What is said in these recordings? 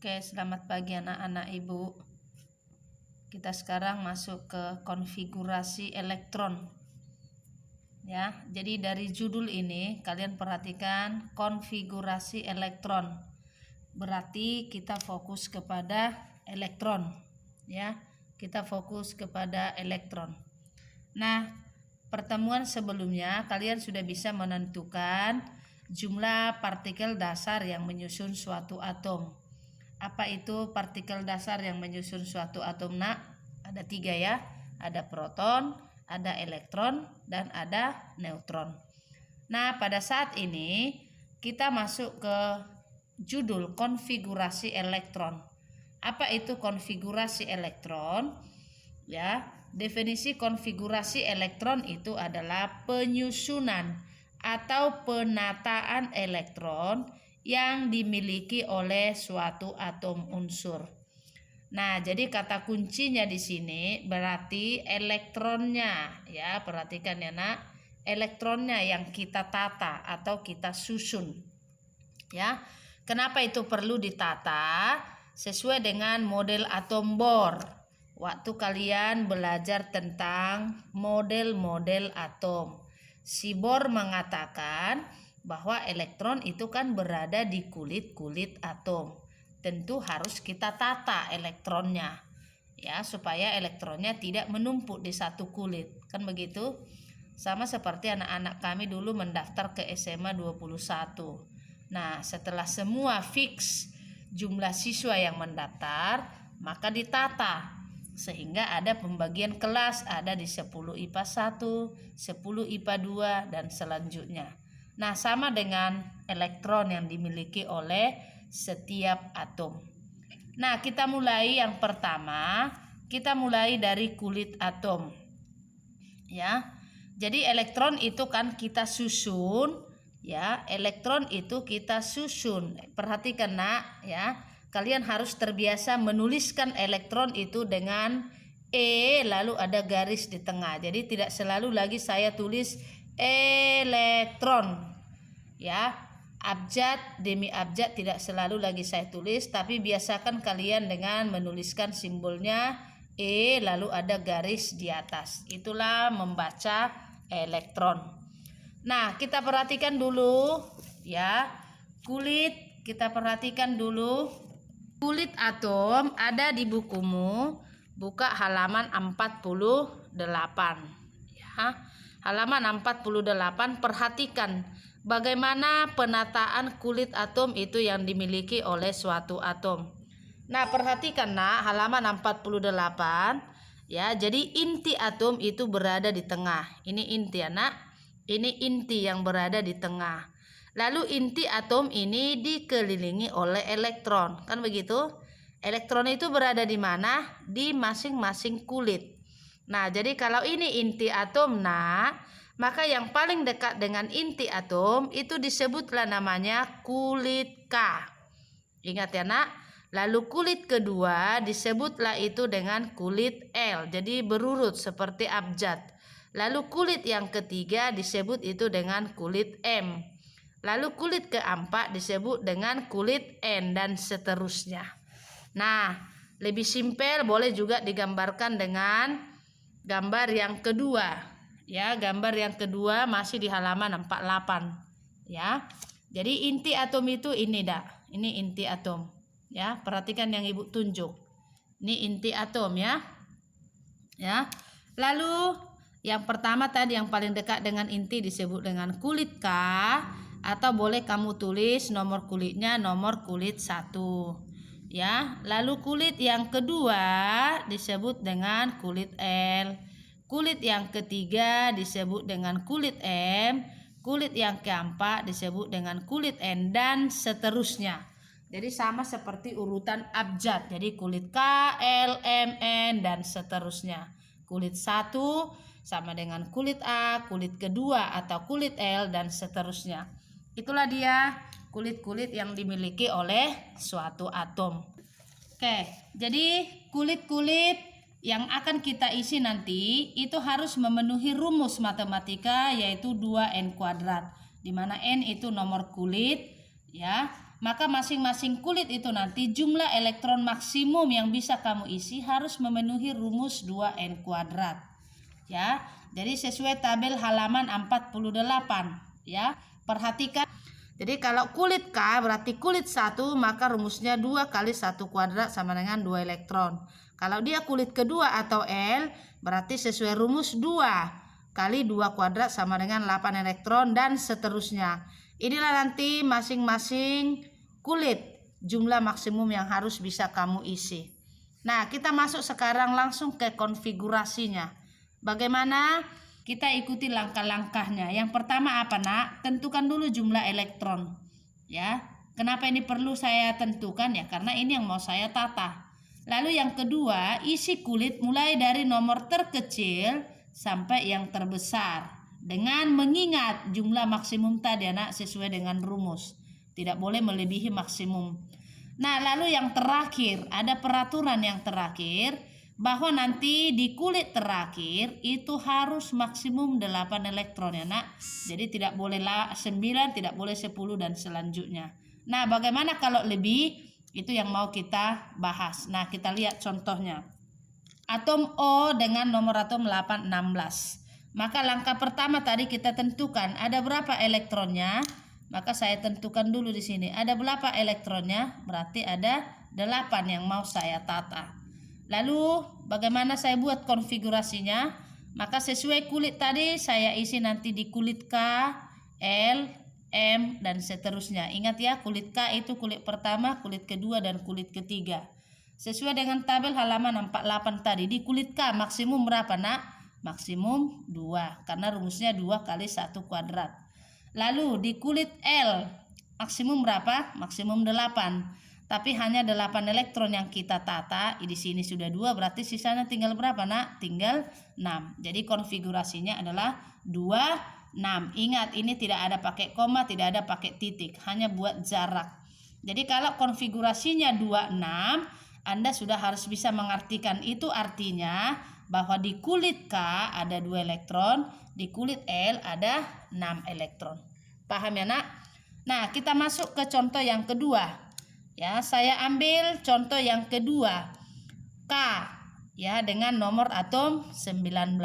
Oke, selamat pagi anak-anak ibu. Kita sekarang masuk ke konfigurasi elektron. Ya, jadi dari judul ini kalian perhatikan konfigurasi elektron. Berarti kita fokus kepada elektron, ya. Kita fokus kepada elektron. Nah, pertemuan sebelumnya kalian sudah bisa menentukan jumlah partikel dasar yang menyusun suatu atom. Apa itu partikel dasar yang menyusun suatu atom, nak? Ada 3 ya. Ada proton, ada elektron, dan ada neutron. Nah, pada saat ini kita masuk ke judul konfigurasi elektron. Apa itu konfigurasi elektron? Ya, definisi konfigurasi elektron itu adalah penyusunan atau penataan elektron yang dimiliki oleh suatu atom unsur. Nah, jadi kata kuncinya di sini berarti elektronnya, ya, perhatikan ya, Nak. Elektronnya yang kita tata atau kita susun. Ya. Kenapa itu perlu ditata? Sesuai dengan model atom Bohr. Waktu kalian belajar tentang model-model atom, si Bohr mengatakan bahwa elektron itu kan berada di kulit-kulit atom. Tentu harus kita tata elektronnya, ya, supaya elektronnya tidak menumpuk di satu kulit. Kan begitu? Sama seperti anak-anak kami dulu mendaftar ke SMA 21. Nah, setelah semua fix jumlah siswa yang mendaftar, maka ditata. Sehingga ada pembagian kelas, ada di 10 IPA 1, 10 IPA 2, dan selanjutnya. Nah, sama dengan elektron yang dimiliki oleh setiap atom. Nah, kita mulai yang pertama, kita mulai dari kulit atom. Ya. Jadi elektron itu kan kita susun, ya. Elektron itu kita susun. Perhatikan, Nak, ya. Kalian harus terbiasa menuliskan elektron itu dengan E lalu ada garis di tengah. Jadi tidak selalu lagi saya tulis elektron, ya, abjad demi abjad tidak selalu lagi saya tulis, tapi biasakan kalian dengan menuliskan simbolnya E lalu ada garis di atas. Itulah membaca elektron. Nah, kita perhatikan dulu, ya, kulit. Kita perhatikan dulu kulit atom ada di bukumu. Buka halaman 48, ya. Halaman 48, perhatikan bagaimana penataan kulit atom itu yang dimiliki oleh suatu atom. Nah, perhatikan, Nak, halaman 48, ya. Jadi inti atom itu berada di tengah. Ini inti, ya, Nak. Ini inti yang berada di tengah. Lalu inti atom ini dikelilingi oleh elektron, kan begitu? Elektron itu berada di mana? Di masing-masing kulit. Nah, jadi kalau ini inti atom, nah, maka yang paling dekat dengan inti atom itu disebutlah namanya kulit K. Ingat ya, Nak. Lalu kulit kedua disebutlah itu dengan kulit L. Jadi berurut seperti abjad. Lalu kulit yang ketiga disebut itu dengan kulit M. Lalu kulit keempat disebut dengan kulit N dan seterusnya. Nah, lebih simpel boleh juga digambarkan dengan gambar yang kedua, ya. Gambar yang kedua masih di halaman 48, ya. Jadi inti atom itu ini, dah. Ini inti atom, ya. Perhatikan yang Ibu tunjuk. Ini inti atom, ya. Ya. Lalu yang pertama tadi yang paling dekat dengan inti disebut dengan kulit K, atau boleh kamu tulis nomor kulitnya nomor kulit 1. Ya, lalu kulit yang kedua disebut dengan kulit L. Kulit yang ketiga disebut dengan kulit M. Kulit yang keempat disebut dengan kulit N dan seterusnya. Jadi sama seperti urutan abjad. Jadi kulit K, L, M, N dan seterusnya. Kulit 1 sama dengan kulit A, kulit kedua atau kulit L dan seterusnya. Itulah dia kulit-kulit yang dimiliki oleh suatu atom. Oke, jadi kulit-kulit yang akan kita isi nanti itu harus memenuhi rumus matematika, yaitu 2n², di mana n itu nomor kulit, ya, maka masing-masing kulit itu nanti jumlah elektron maksimum yang bisa kamu isi harus memenuhi rumus 2N kuadrat. Ya, jadi sesuai tabel halaman 48, ya. Perhatikan. Jadi kalau kulit K berarti kulit 1, maka rumusnya 2 kali 1 kuadrat sama dengan 2 elektron. Kalau dia kulit kedua atau L, berarti sesuai rumus 2 kali 2 kuadrat sama dengan 8 elektron dan seterusnya. Inilah nanti masing-masing kulit jumlah maksimum yang harus bisa kamu isi. Nah, kita masuk sekarang langsung ke konfigurasinya. Bagaimana? Kita ikuti langkah-langkahnya. Yang pertama apa, Nak? Tentukan dulu jumlah elektron. Ya. Kenapa ini perlu saya tentukan? Ya, karena ini yang mau saya tata. Lalu yang kedua, isi kulit mulai dari nomor terkecil sampai yang terbesar. Dengan mengingat jumlah maksimum tadi, Nak, sesuai dengan rumus. Tidak boleh melebihi maksimum. Nah, lalu yang terakhir, ada peraturan yang terakhir. Bahwa nanti di kulit terakhir itu harus maksimum 8 elektron, ya, Nak. Jadi tidak boleh 9, tidak boleh 10 dan selanjutnya. Nah, bagaimana kalau lebih? Itu yang mau kita bahas. Nah, kita lihat contohnya. Atom O dengan nomor atom 816. Maka langkah pertama tadi kita tentukan ada berapa elektronnya. Maka saya tentukan dulu di sini. Ada berapa elektronnya? Berarti ada 8 yang mau saya tata. Lalu bagaimana saya buat konfigurasinya? Maka sesuai kulit tadi saya isi nanti di kulit K, L, M dan seterusnya. Ingat ya, kulit K itu kulit pertama, kulit kedua dan kulit ketiga. Sesuai dengan tabel halaman 48 tadi, di kulit K maksimum berapa, Nak? Maksimum 2 karena rumusnya 2 kali 1 kuadrat. Lalu di kulit L maksimum berapa? Maksimum 8. Tapi hanya 8 elektron yang kita tata. Di sini sudah 2, berarti sisanya tinggal berapa, Nak? Tinggal 6. Jadi konfigurasinya adalah 2, 6. Ingat, ini tidak ada pakai koma, tidak ada pakai titik, hanya buat jarak. Jadi kalau konfigurasinya 2, 6, Anda sudah harus bisa mengartikan itu, artinya bahwa di kulit K ada 2 elektron, di kulit L ada 6 elektron. Paham ya, Nak? Nah, kita masuk ke contoh yang kedua. Ya, saya ambil contoh yang kedua. K, ya, dengan nomor atom 19,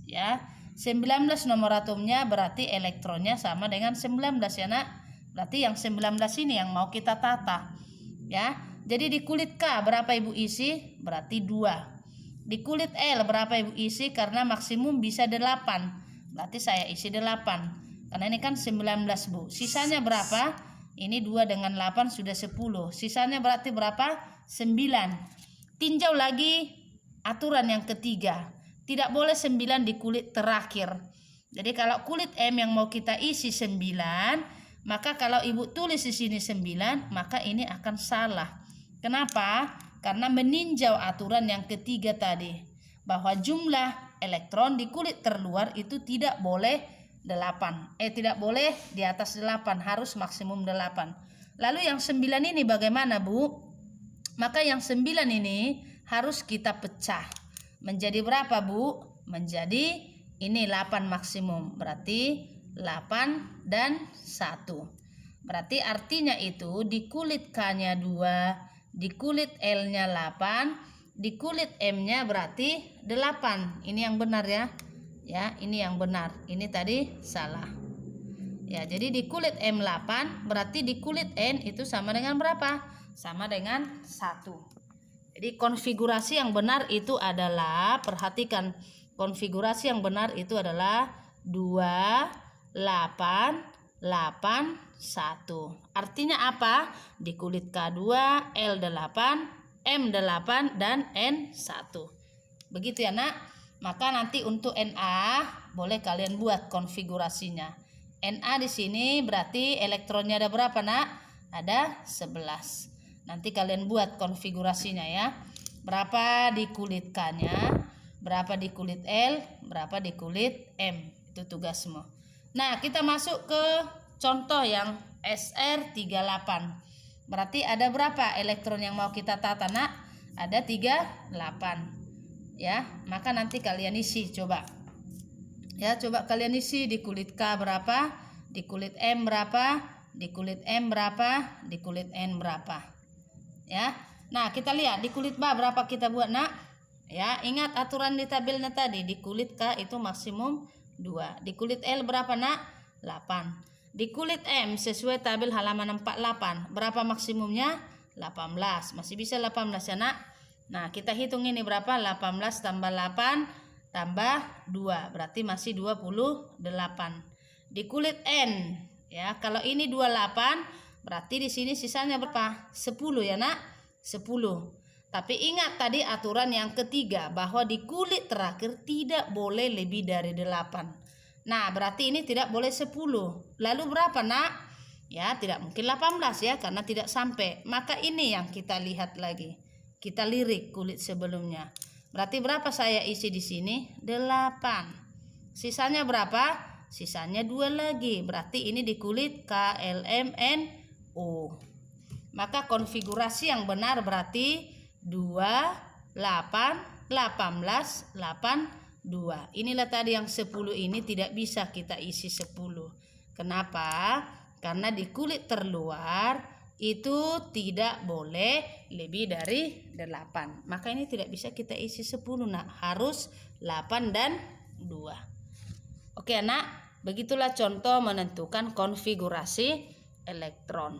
ya. 19 nomor atomnya berarti elektronnya sama dengan 19, ya, Nak. Berarti yang 19 ini yang mau kita tata, ya. Jadi di kulit K berapa Ibu isi? Berarti 2. Di kulit L berapa Ibu isi? Karena maksimum bisa 8. Berarti saya isi 8. Karena ini kan 19, Bu. Sisanya berapa? Ini 2 dengan 8 sudah 10. Sisanya berarti berapa? 9. Tinjau lagi aturan yang ketiga. Tidak boleh 9 di kulit terakhir. Jadi kalau kulit M yang mau kita isi 9, maka kalau Ibu tulis di sini 9, maka ini akan salah. Kenapa? Karena meninjau aturan yang ketiga tadi. Bahwa jumlah elektron di kulit terluar itu tidak boleh 8. Tidak boleh di atas 8, harus maksimum 8. Lalu yang 9 ini bagaimana, Bu? Maka yang 9 ini harus kita pecah. Menjadi berapa, Bu? Menjadi ini 8 maksimum. Berarti 8 dan 1. Berarti artinya itu di kulit K-nya 2, di kulit L-nya 8, di kulit M-nya berarti 8. Ini yang benar ya. Ya, ini yang benar. Ini tadi salah. Ya, jadi di kulit M8 berarti di kulit N itu sama dengan berapa? Sama dengan 1. Jadi konfigurasi yang benar itu adalah, perhatikan, konfigurasi yang benar itu adalah 2, 8, 8, 1. Artinya apa? Di kulit K2, L8, M8 dan N1. Begitu ya, Nak? Maka nanti untuk Na boleh kalian buat konfigurasinya. Na di sini berarti elektronnya ada berapa, Nak? Ada 11. Nanti kalian buat konfigurasinya ya. Berapa di kulit K-nya, berapa di kulit L, berapa di kulit M. Itu tugasmu. Nah, kita masuk ke contoh yang SR38. Berarti ada berapa elektron yang mau kita tata, Nak? Ada 38. Ya, maka nanti kalian isi coba. Ya, coba kalian isi di kulit K berapa, di kulit M berapa, di kulit M berapa, di kulit N berapa. Ya. Nah, kita lihat di kulit Ba berapa kita buat, Nak? Ya, ingat aturan di tabelnya tadi, di kulit K itu maksimum 2. Di kulit L berapa, Nak? 8. Di kulit M sesuai tabel halaman 48, berapa maksimumnya? 18. Masih bisa 18 ya, Nak? Nah, kita hitung ini berapa? 18 tambah 8 tambah 2, berarti masih 28. Di kulit N, ya, kalau ini 28, berarti di sini sisanya berapa? 10 ya, Nak? 10. Tapi ingat tadi aturan yang ketiga, bahwa di kulit terakhir tidak boleh lebih dari 8. Nah, berarti ini tidak boleh 10. Lalu berapa, Nak? Ya, tidak mungkin 18 ya, karena tidak sampai. Maka ini yang kita lihat lagi. Kita lirik kulit sebelumnya. Berarti berapa saya isi di sini? 8. Sisanya berapa? Sisanya 2 lagi. Berarti ini di kulit K, L, M, N, O. Maka konfigurasi yang benar berarti 2, 8, 18, 8, 2. Inilah tadi yang 10 ini tidak bisa kita isi 10. Kenapa? Karena di kulit terluar itu tidak boleh lebih dari 8. Maka ini tidak bisa kita isi 10, Nak. Harus 8 dan 2. Oke, Nak. Begitulah contoh menentukan konfigurasi elektron.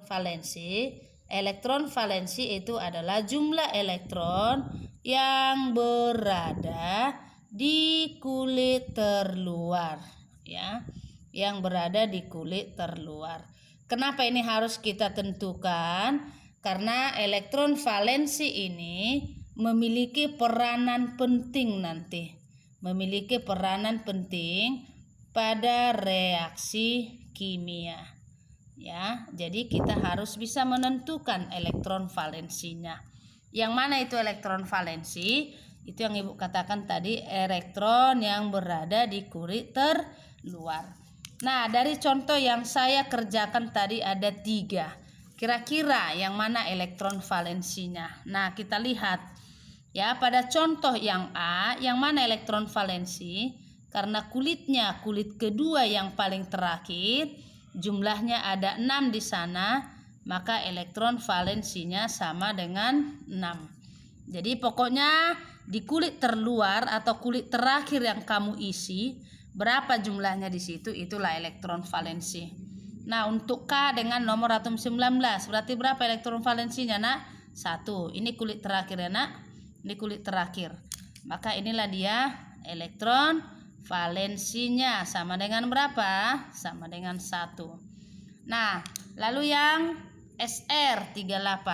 Valensi. Elektron valensi itu adalah jumlah elektron yang berada di kulit terluar, ya, yang berada di kulit terluar. Kenapa ini harus kita tentukan? Karena elektron valensi ini memiliki peranan penting nanti, memiliki peranan penting pada reaksi kimia. Ya, jadi kita harus bisa menentukan elektron valensinya. Yang mana itu elektron valensi? Itu yang Ibu katakan tadi, elektron yang berada di kulit terluar. Nah, dari contoh yang saya kerjakan tadi ada 3. Kira-kira yang mana elektron valensinya? Nah, kita lihat. Ya, pada contoh yang A, yang mana elektron valensi? Karena kulitnya kulit kedua yang paling terakhir, jumlahnya ada 6 di sana, maka elektron valensinya sama dengan 6. Jadi pokoknya di kulit terluar atau kulit terakhir yang kamu isi, berapa jumlahnya di situ, itulah elektron valensi. Nah, untuk K dengan nomor atom 19, berarti berapa elektron valensinya, Nak? 1. Ini kulit terakhir ya, Nak? Ini kulit terakhir. Maka inilah dia elektron valensinya, sama dengan berapa? Sama dengan 1. Nah, lalu yang SR38,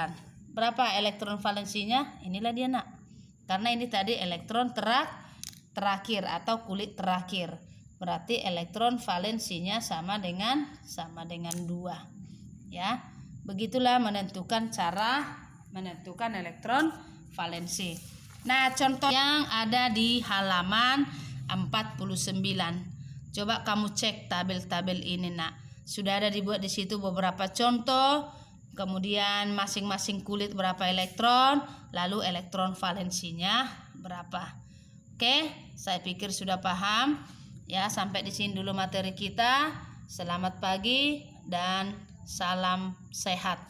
berapa elektron valensinya? Inilah dia, Nak. Karena ini tadi elektron terakhir atau kulit terakhir. Berarti elektron valensinya sama dengan 2. Ya. Begitulah menentukan cara menentukan elektron valensi. Nah, contoh yang ada di halaman 49. Coba kamu cek tabel-tabel ini, Nak. Sudah ada dibuat di situ beberapa contoh, kemudian masing-masing kulit berapa elektron, lalu elektron valensinya berapa. Oke, saya pikir sudah paham. Ya, sampai di sini dulu materi kita. Selamat pagi dan salam sehat.